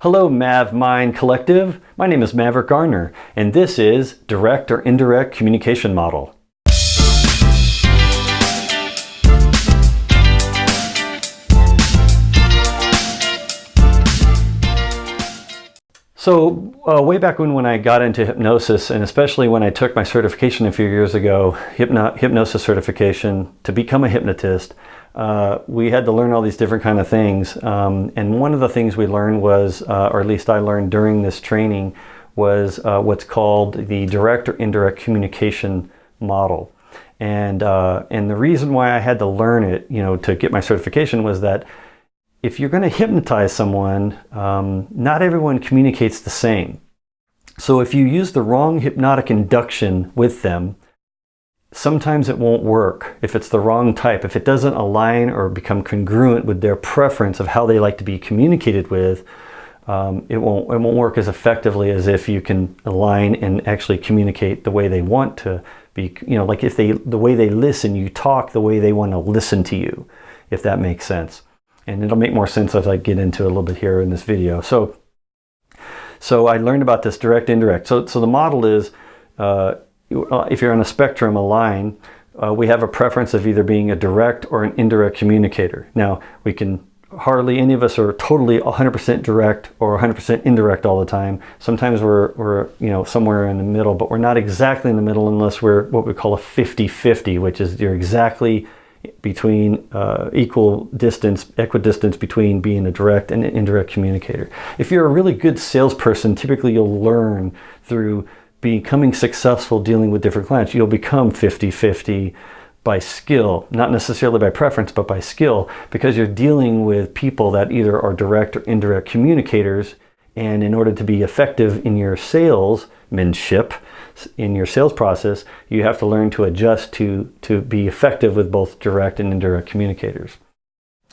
Hello MavMind Collective, my name is Maverick Garner, and this is Direct or Indirect Communication Model. So way back when I got into hypnosis, and especially when I took my certification a few years ago, hypnosis certification, to become a hypnotist, we had to learn all these different kind of things. And one of the things we learned was, or at least I learned during this training, was what's called the Direct or Indirect Communication Model. And the reason why I had to learn it, to get my certification, was that if you're going to hypnotize someone, not everyone communicates the same. So if you use the wrong hypnotic induction with them, sometimes it won't work. If it's the wrong type, if it doesn't align or become congruent with their preference of how they like to be communicated with, it won't work as effectively as if you can align and actually communicate the way they want to be. Like if the way they listen, you talk the way they want to listen to you, if that makes sense. And it'll make more sense as I get into it a little bit here in this video. So I learned about this direct, indirect. So the model is, if you're on a spectrum, a line, we have a preference of either being a direct or an indirect communicator. Now, hardly any of us are totally 100% direct or 100% indirect all the time. Sometimes we're somewhere in the middle, but we're not exactly in the middle unless we're what we call a 50-50, which is you're exactly between equidistance between being a direct and an indirect communicator. If you're a really good salesperson, typically you'll learn through becoming successful dealing with different clients. You'll become 50-50 by skill, not necessarily by preference, but by skill, because you're dealing with people that either are direct or indirect communicators. And in order to be effective in your salesmanship, in your sales process, you have to learn to adjust to be effective with both direct and indirect communicators.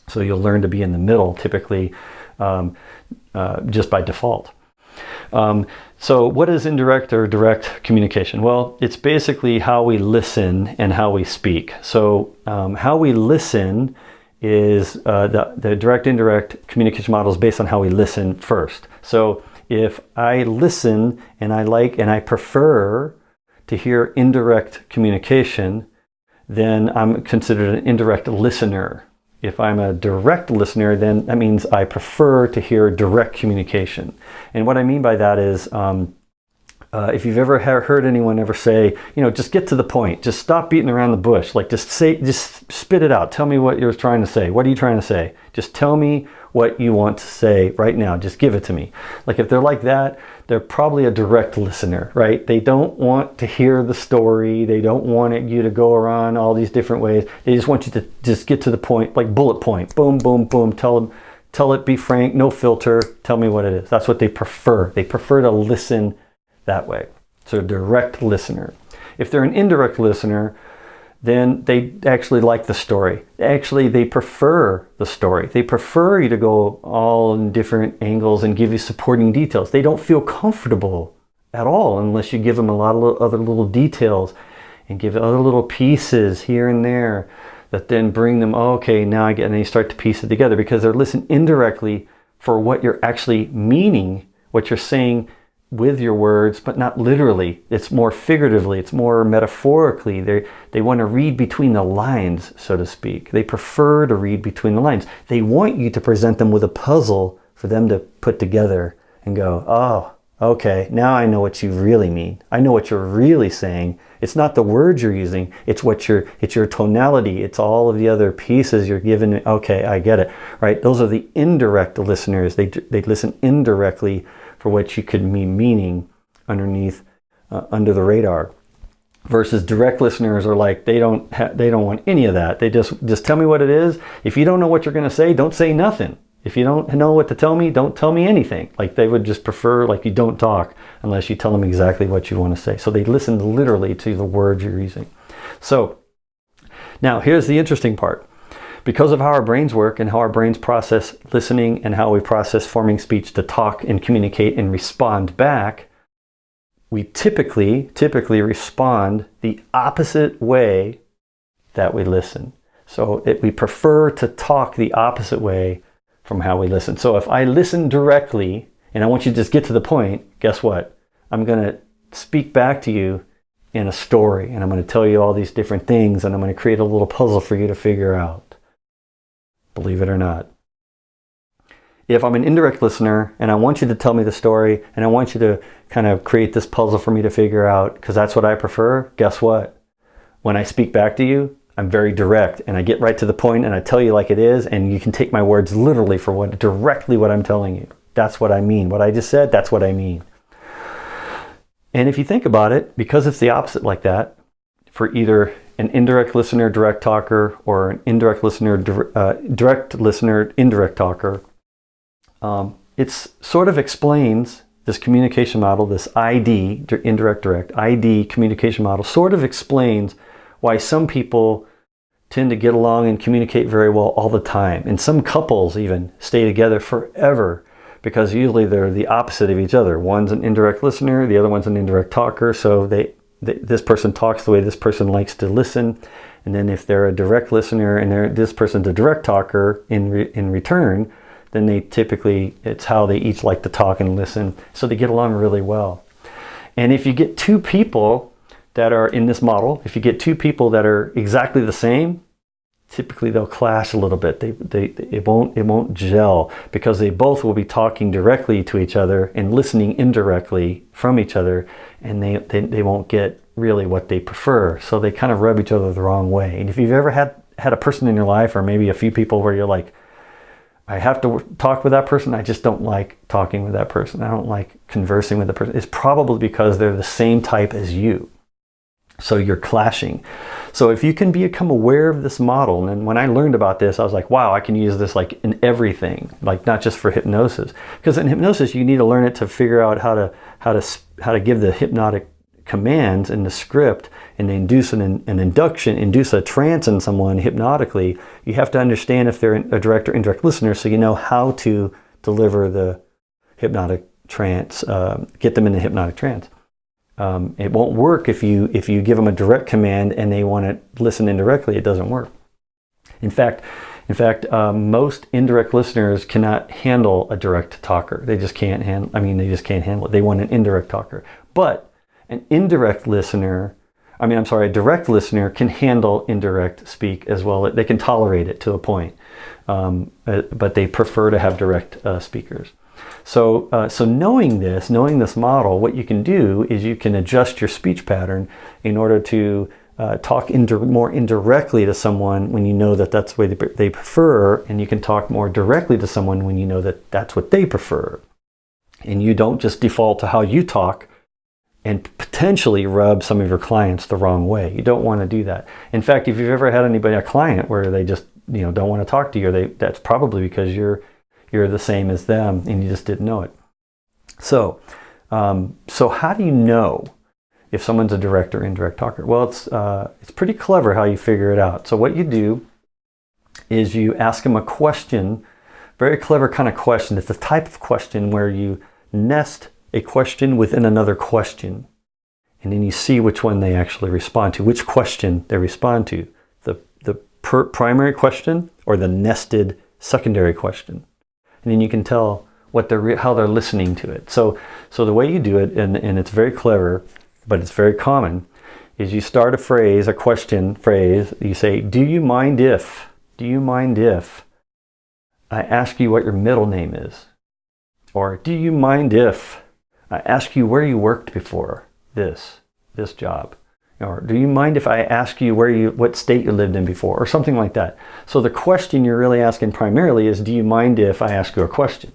So you'll learn to be in the middle, typically, just by default. So what is indirect or direct communication? Well, it's basically how we listen and how we speak. So how we listen is the direct indirect communication model is based on how we listen first. So if I listen and I prefer to hear indirect communication, then I'm considered an indirect listener. If I'm a direct listener, then that means I prefer to hear direct communication. And what I mean by that is, if you've ever heard anyone ever say, just get to the point, just stop beating around the bush, like just spit it out. Tell me what you're trying to say. What are you trying to say? Just tell me what you want to say right now. Just give it to me. Like if they're like that, they're probably a direct listener, right? They don't want to hear the story. They don't want you to go around all these different ways. They just want you to just get to the point, like bullet point, boom, boom, boom. Tell it, be frank, no filter. Tell me what it is. That's what they prefer. They prefer to listen that way. So a direct listener. If they're an indirect listener, then they actually like the story. Actually, they prefer the story. They prefer you to go all in different angles and give you supporting details. They don't feel comfortable at all unless you give them a lot of other little details and give other little pieces here and there that then bring them, okay, now I get, and they start to piece it together because they're listening indirectly for what you're actually meaning, what you're saying with your words, but not literally. It's more figuratively, it's more metaphorically. They want to read between the lines, so to speak. They prefer to read between the lines. They want you to present them with a puzzle for them to put together and go, oh, okay, now I know what you really mean. I know what you're really saying. It's not the words you're using, it's your tonality, it's all of the other pieces you're giving. Okay, I get it, right? Those are the indirect listeners. They listen indirectly for what you could be meaning underneath, under the radar. Versus direct listeners are like, they don't want any of that. They just tell me what it is. If you don't know what you're going to say, don't say nothing. If you don't know what to tell me, don't tell me anything. Like they would just prefer, like you don't talk unless you tell them exactly what you want to say. So they listen literally to the words you're using. So now here's the interesting part. Because of how our brains work and how our brains process listening and how we process forming speech to talk and communicate and respond back, we typically respond the opposite way that we listen. So we prefer to talk the opposite way from how we listen. So if I listen directly and I want you to just get to the point, guess what? I'm going to speak back to you in a story, and I'm going to tell you all these different things, and I'm going to create a little puzzle for you to figure out. Believe it or not. If I'm an indirect listener and I want you to tell me the story and I want you to kind of create this puzzle for me to figure out, because that's what I prefer, guess what? When I speak back to you, I'm very direct and I get right to the point and I tell you like it is, and you can take my words literally for directly what I'm telling you. That's what I mean. What I just said, that's what I mean. And if you think about it, because it's the opposite like that, for either an indirect listener, direct talker, or an indirect listener, direct listener, indirect talker, it sort of explains this communication model, this ID, indirect, direct, ID communication model, sort of explains why some people tend to get along and communicate very well all the time. And some couples even stay together forever because usually they're the opposite of each other. One's an indirect listener, the other one's an indirect talker. So this person talks the way this person likes to listen. And then if they're a direct listener and this person's a direct talker in return, then it's how they each like to talk and listen. So they get along really well. And if you get two people that are in this model, if you get two people that are exactly the same, typically they'll clash a little bit. It won't gel because they both will be talking directly to each other and listening indirectly from each other, and they won't get really what they prefer. So they kind of rub each other the wrong way. And if you've ever had a person in your life, or maybe a few people where you're like, I have to talk with that person, I just don't like talking with that person, I don't like conversing with the person, it's probably because they're the same type as you. So you're clashing. So if you can become aware of this model, and when I learned about this, I was like, wow, I can use this like in everything, like not just for hypnosis. Because in hypnosis, you need to learn it to figure out how to give the hypnotic commands in the script and induce an induction, induce a trance in someone hypnotically. You have to understand if they're a direct or indirect listener, so you know how to deliver the hypnotic trance, get them in the hypnotic trance. It won't work if you give them a direct command and they want to listen indirectly. It doesn't work. In fact, most indirect listeners cannot handle a direct talker. They just can't handle. They just can't handle it. They want an indirect talker. But a direct listener can handle indirect speak as well. They can tolerate it to a point, but they prefer to have direct speakers. So knowing this model, what you can do is you can adjust your speech pattern in order to talk more indirectly to someone when you know that that's the way they prefer, and you can talk more directly to someone when you know that that's what they prefer. And you don't just default to how you talk and potentially rub some of your clients the wrong way. You don't want to do that. In fact, if you've ever had a client where they just don't want to talk to you, that's probably because you're the same as them and you just didn't know it. So how do you know if someone's a direct or indirect talker? Well, it's pretty clever how you figure it out. So what you do is you ask them a question, very clever kind of question. It's the type of question where you nest a question within another question, and then you see which one they actually respond to, which question they respond to, the primary question or the nested secondary question. And then you can tell how they're listening to it. So the way you do it, and it's very clever, but it's very common, is you start a question phrase. You say, do you mind if I ask you what your middle name is? Or do you mind if I ask you where you worked before this job? Or do you mind if I ask you what state you lived in before? Or something like that. So the question you're really asking primarily is, do you mind if I ask you a question?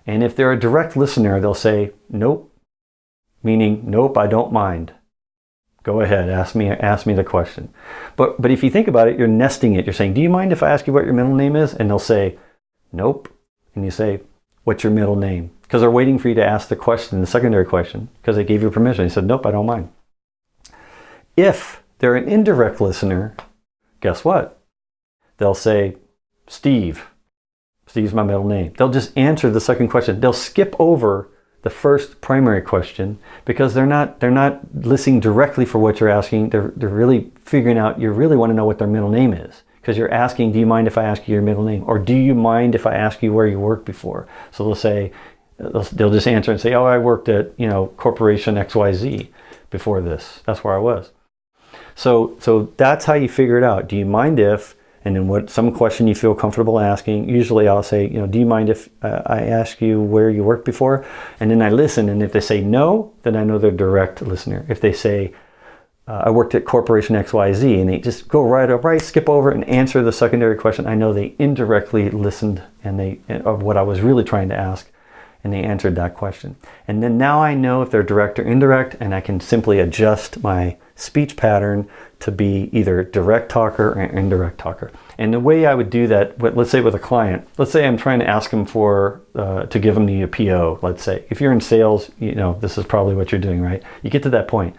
And if they're a direct listener, they'll say, nope, meaning, nope, I don't mind. Go ahead, ask me the question. But if you think about it, you're nesting it. You're saying, do you mind if I ask you what your middle name is? And they'll say, nope. And you say, what's your middle name? Because they're waiting for you to ask the question, the secondary question, because they gave you permission. They said, nope, I don't mind. If they're an indirect listener, guess what? They'll say, Steve. Steve's my middle name. They'll just answer the second question. They'll skip over the first primary question because they're not listening directly for what you're asking. They're really figuring out, you really want to know what their middle name is. Because you're asking, do you mind if I ask you your middle name? Or do you mind if I ask you where you worked before? So they'll say, They'll just answer and say, oh, I worked at, corporation XYZ before this. That's where I was. So that's how you figure it out. Do you mind if, and then some question you feel comfortable asking. Usually I'll say, do you mind if I ask you where you worked before? And then I listen, and if they say no, then I know they're a direct listener. If they say, I worked at corporation XYZ, and they just go right, skip over and answer the secondary question, I know they indirectly listened of what I was really trying to ask, and they answered that question. And then now I know if they're direct or indirect, and I can simply adjust my speech pattern to be either direct talker or indirect talker. And the way I would do that, let's say with a client, let's say I'm trying to ask them to give them the PO, let's say. If you're in sales, this is probably what you're doing, right? You get to that point.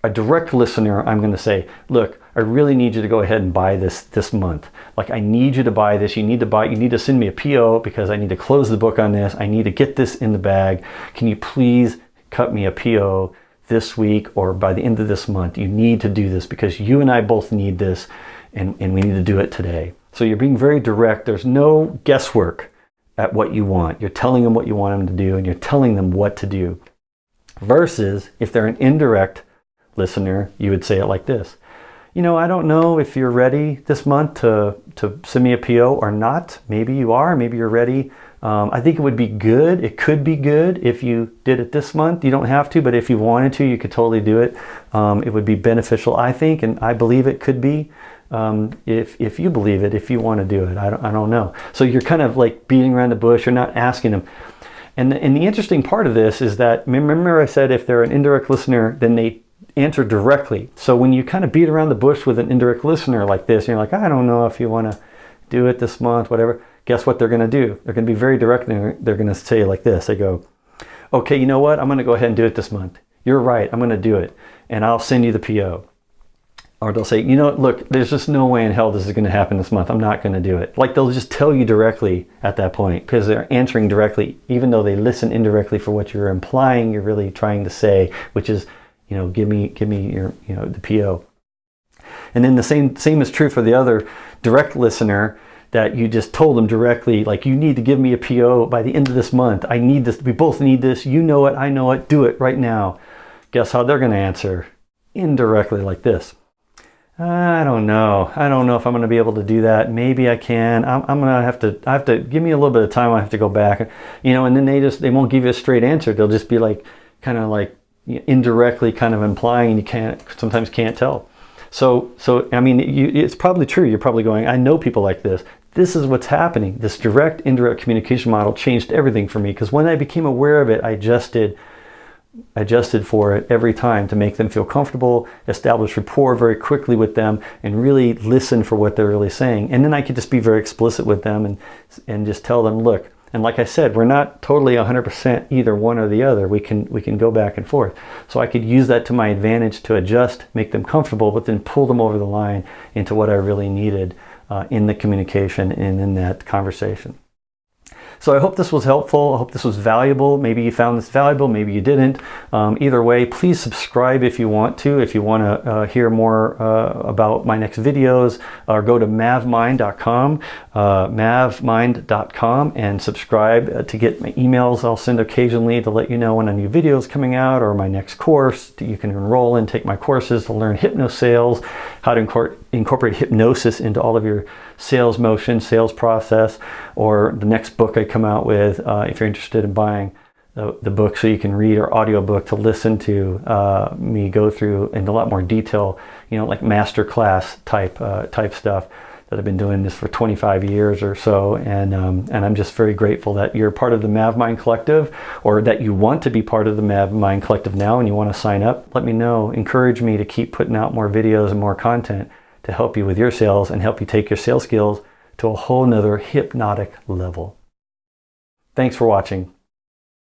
A direct listener, I'm going to say, look, I really need you to go ahead and buy this month. Like, I need you to buy this. You need to send me a PO because I need to close the book on this. I need to get this in the bag. Can you please cut me a PO this week or by the end of this month? You need to do this because you and I both need this, and we need to do it today. So you're being very direct. There's no guesswork at what you want. You're telling them what you want them to do, and you're telling them what to do. Versus if they're an indirect listener, you would say it like this. I don't know if you're ready this month to send me a PO or not. Maybe you are, maybe you're ready. I think it would be good. It could be good if you did it this month. You don't have to, but if you wanted to, you could totally do it. It would be beneficial, I think, and I believe it could be. If you believe it, if you want to do it, I don't know. So you're kind of like beating around the bush. You're not asking them. And the interesting part of this is that, remember I said if they're an indirect listener, then they answer directly. So when you kind of beat around the bush with an indirect listener like this, you're like, I don't know if you want to do it this month, whatever. Guess what they're going to do? They're going to be very direct, and they're going to say like this. They go, okay, you know what? I'm going to go ahead and do it this month. You're right. I'm going to do it, and I'll send you the PO. Or they'll say, look, there's just no way in hell this is going to happen this month. I'm not going to do it. Like, they'll just tell you directly at that point because they're answering directly, even though they listen indirectly for what you're implying you're really trying to say, which is, give me your, the PO. And then the same is true for the other direct listener that you just told them directly, like, you need to give me a PO by the end of this month. I need this. We both need this. You know it. I know it. Do it right now. Guess how they're going to answer? Indirectly like this. I don't know. I don't know if I'm going to be able to do that. Maybe I can. I have to give me a little bit of time. I have to go back, and then they won't give you a straight answer. They'll just be like, kind of like indirectly kind of implying, and you sometimes can't tell. So I mean, it's probably true. You're probably going, I know people like this. This is what's happening. This direct indirect communication model changed everything for me, because when I became aware of it, I adjusted for it every time to make them feel comfortable, establish rapport very quickly with them, and really listen for what they're really saying. And then I could just be very explicit with them and just tell them, look, and like I said, we're not totally 100% either one or the other. We can go back and forth. So I could use that to my advantage to adjust, make them comfortable, but then pull them over the line into what I really needed in the communication and in that conversation. So I hope this was helpful. I hope this was valuable. Maybe you found this valuable, maybe you didn't. Either way, please subscribe if you want to. If you want to hear more about my next videos, or go to mavmind.com, mavmind.com, and subscribe to get my emails I'll send occasionally to let you know when a new video is coming out, or my next course. You can enroll and take my courses to learn hypnosales, how to incorporate hypnosis into all of your sales motion, sales process, or the next book I come out with, if you're interested in buying the book so you can read, or audiobook to listen to me go through in a lot more detail, like master class type stuff that I've been doing this for 25 years or so. And I'm just very grateful that you're part of the MavMind Collective, or that you want to be part of the MavMind Collective now and you want to sign up. Let me know. Encourage me to keep putting out more videos and more content to help you with your sales and help you take your sales skills to a whole nother hypnotic level. Thanks for watching.